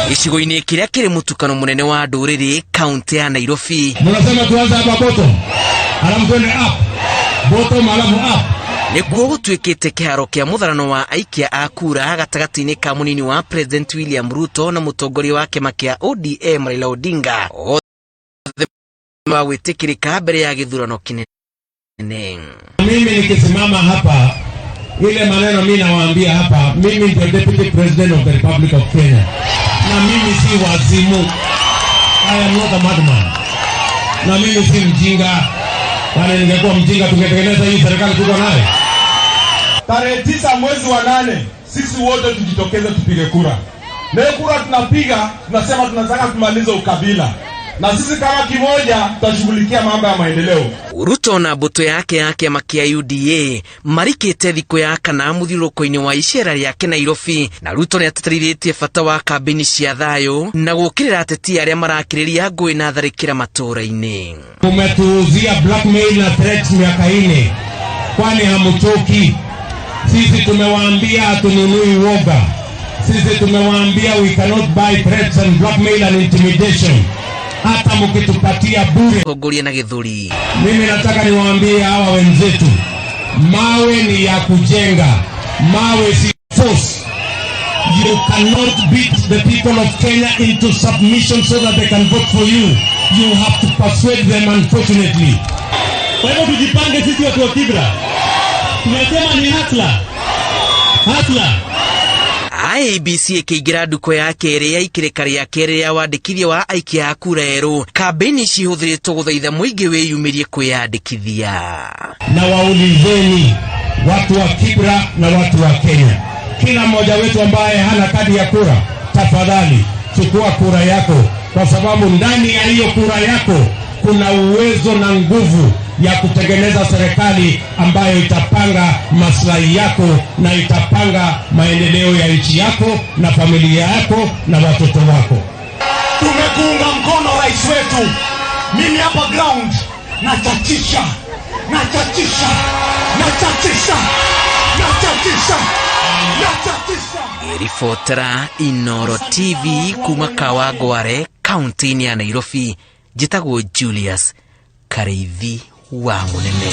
Gicigo-ini kiria kiri mutukano munene wa nduriri kaunti ya Nairobi. Munasema tuanze hapa bottom, alafu twende up, bottom alafu up. Niguo gutwikite kiharo kia mutharano wa aikia a kura gatagati-ini ka munini wa President William Ruto na mutongoria wa kima kia ODM Raila Odinga ma witikirika mbere ya githurano kinene. Mimi nikisimama hapa, ile maneno mimi nawaambia hapa, mimi ndio Deputy President of the Republic of Kenya. Na mimi si wazimu. I am not a madman. Na mimi si mjinga. Wale ningekuwa mjinga tungetengeneza hii serikali tuko nayo. Tarehe 9 mwezi wa 8 sisi wote tujitokeze tupige kura. Na kura tunapiga, tunasema tunataka kumaliza ukabila. Na sisi kama kimoja tutashughulikia mambo ya maendeleo. Ruto na mbuto yake makia UDA marikite thiko ya kana muthiruko-ini wa icera riake Nairobi, na Ruto ni ateterithĩtie bata wa kambeni cia thayo na gukirira ateti aria marakiriria ngui na tharikira matura-ini. Umetuuzia blackmail na threats miaka 4, kwani hamutoki? Sisi tumewaambia hatununui woga. Sisi tumewaambia we cannot buy threats and blackmail and intimidation. Hata mkitupatia bure kugoria na githuri. Mimi nataka niwaambie hawa wenzetu, mawe ni ya kujenga, mawe si force. You cannot beat the people of Kenya into submission so that they can vote for you. You have to persuade them, unfortunately. Kwa hivyo tujipange sisi watu wa Kibra. Tunasema ni hatla. IEBC ikiingira nduko yake ria ikirika ria keri ya wandikithia wa aikia a kura eru. Kambeni cihuthiritwo guthaitha muingi wiyumirie kwiyandikithia. Na waulizeni watu wa Kibra na watu wa Kenya, kila mmoja wetu ambaye hana kadi ya kura, tafadhali chukua kura yako, kwa sababu ndani ya hiyo kura yako kuna uwezo na nguvu ya kutengeneza serikali ambayo itapanga maslahi yako na itapanga maendeleo ya nchi yako na familia yako na watoto wako. Tumekuunga mkono rais wetu. Mimi hapa ground nachachisha. Ribotera Inooro TV kuma Kawangware, kaunti ya Nairobi. Jitagwo Julius Kareithi wa Munene.